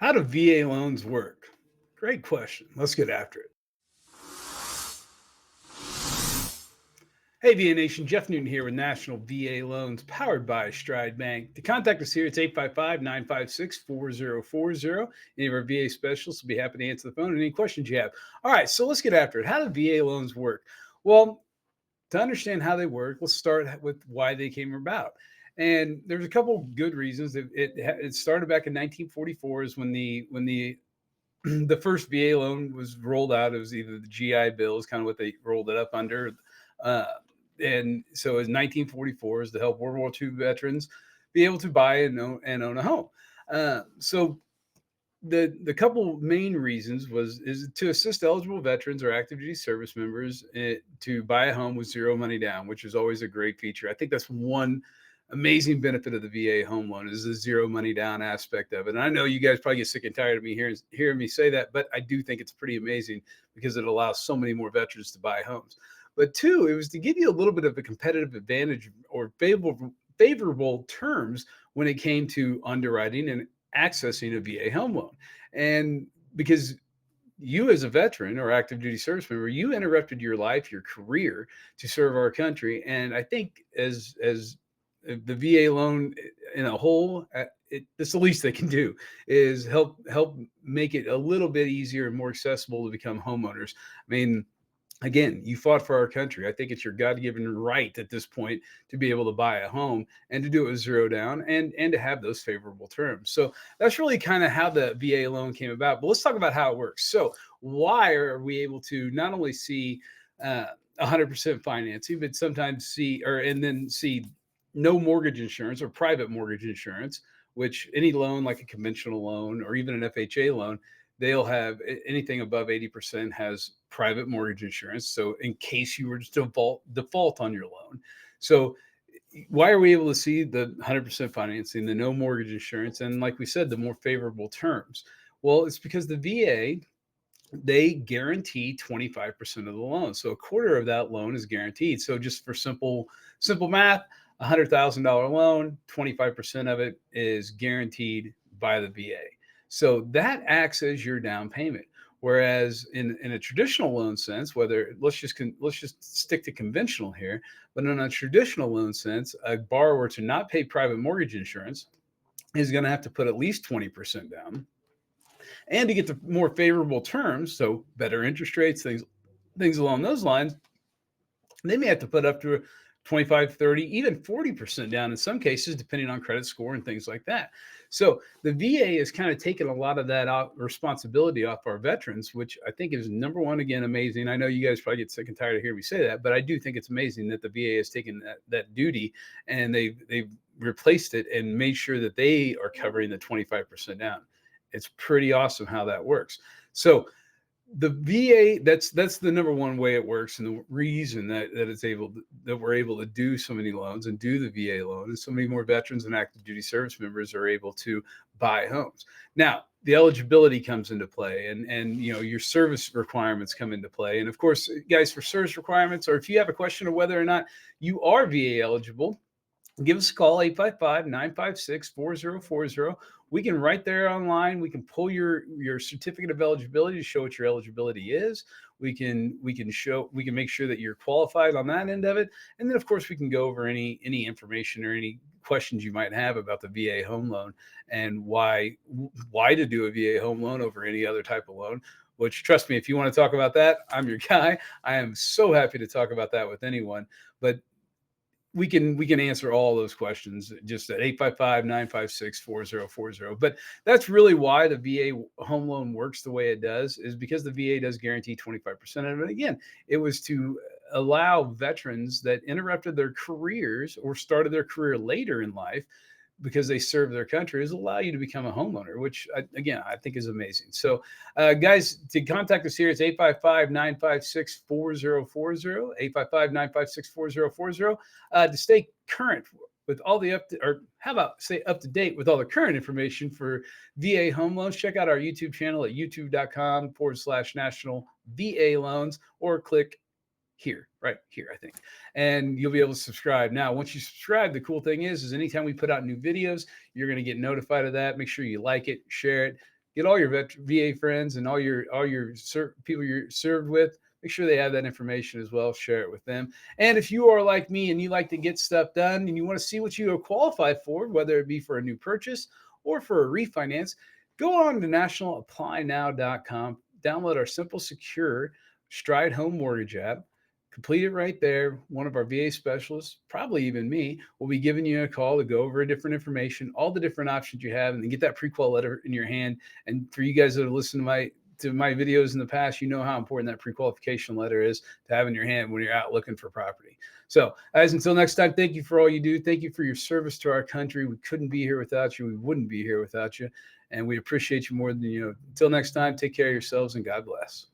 How do VA loans work? Great question. Let's get after it. Hey, VA Nation, Jeff Newton here with National VA Loans powered by Stride Bank. To contact us here, it's 855-956-4040. Any of our VA specialists will be happy to answer the phone and any questions you have. All right, so let's get after it. How do VA loans work? Well, to understand how they work, let's start with why they came about. And there's a couple good reasons. It started back in 1944 is when the the first VA loan was rolled out. It was either the GI Bill is kind of what they rolled it up under. Uh, and so it was 1944 is to help World War II veterans be able to buy and own a home. So the couple main reasons is to assist eligible veterans or active duty service members to buy a home with zero money down, which is always a great feature. I think that's one amazing benefit of the VA home loan is the zero money down aspect of it. And I know you guys probably get sick and tired of me hearing me say that, but I do think it's pretty amazing because it allows so many more veterans to buy homes. But two, it was to give you a little bit of a competitive advantage or favorable terms when it came to underwriting and accessing a VA home loan. And because you as a veteran or active duty service member, you interrupted your life, your career to serve our country. And I think as the VA loan in a whole, it's the least they can do is help make it a little bit easier and more accessible to become homeowners. I mean, again, you fought for our country. I think it's your God-given right at this point to be able to buy a home and to do it with zero down and to have those favorable terms. So that's really kind of how the VA loan came about. But let's talk about how it works. So why are we able to not only see 100% financing, but sometimes see no mortgage insurance or private mortgage insurance, which any loan like a conventional loan or even an FHA loan, they'll have anything above 80% has private mortgage insurance. So in case you were to default on your loan. So why are we able to see the 100% financing, the no mortgage insurance, and like we said, the more favorable terms? Well, it's because the VA, they guarantee 25% of the loan. So a quarter of that loan is guaranteed. So just for simple math, $100,000 loan, 25% of it is guaranteed by the VA. So that acts as your down payment. Whereas in a traditional loan sense, whether let's just stick to conventional here, but in a traditional loan sense, a borrower to not pay private mortgage insurance is going to have to put at least 20% down. And to get the more favorable terms, so better interest rates, things along those lines, they may have to put up to 25, 30, even 40% down in some cases, depending on credit score and things like that. So the VA has kind of taken a lot of that responsibility off our veterans, which I think is number one, again, amazing. I know you guys probably get sick and tired of hearing me say that, but I do think it's amazing that the VA has taken that duty and they've replaced it and made sure that they are covering the 25% down. It's pretty awesome how that works. So the VA, that's the number one way it works, and the reason that we're able to do so many loans and do the VA loan, and so many more veterans and active duty service members are able to buy homes. Now, the eligibility comes into play, and your service requirements come into play. And of course, guys, for service requirements, or if you have a question of whether or not you are VA eligible, give us a call, 855-956-4040. We can right there online. We can pull your certificate of eligibility to show what your eligibility is. We can make sure that you're qualified on that end of it. And then of course we can go over any information or any questions you might have about the VA home loan and why to do a VA home loan over any other type of loan. Which, trust me, if you want to talk about that, I'm your guy. I am so happy to talk about that with anyone. But we can answer all those questions just at 855-956-4040. But that's really why the VA home loan works the way it does, is because the VA does guarantee 25% of it. Again, it was to allow veterans that interrupted their careers or started their career later in life because they serve their country, is allow you to become a homeowner, which again, I think is amazing. So guys, to contact us here, it's 855-956-4040, 855-956-4040, to stay current with all the or how about stay up to date with all the current information for VA home loans. Check out our YouTube channel at youtube.com/national VA loans, or click right here, I think. And you'll be able to subscribe. Now, once you subscribe, the cool thing is anytime we put out new videos, you're going to get notified of that. Make sure you like it, share it, Get all your VA friends and all your people you're served with. Make sure they have that information as well. Share it with them. And if you are like me and you like to get stuff done and you want to see what you are qualified for, whether it be for a new purchase or for a refinance, go on to nationalapplynow.com. Download our simple, secure Stride Home Mortgage app. Complete it right there. One of our VA specialists, probably even me, will be giving you a call to go over different information, all the different options you have, and then get that pre-qual letter in your hand. And for you guys that have listened to my videos in the past, you know how important that pre-qualification letter is to have in your hand when you're out looking for property. So, guys, until next time, thank you for all you do. Thank you for your service to our country. We couldn't be here without you. We wouldn't be here without you. And we appreciate you more than you know. Until next time, take care of yourselves and God bless.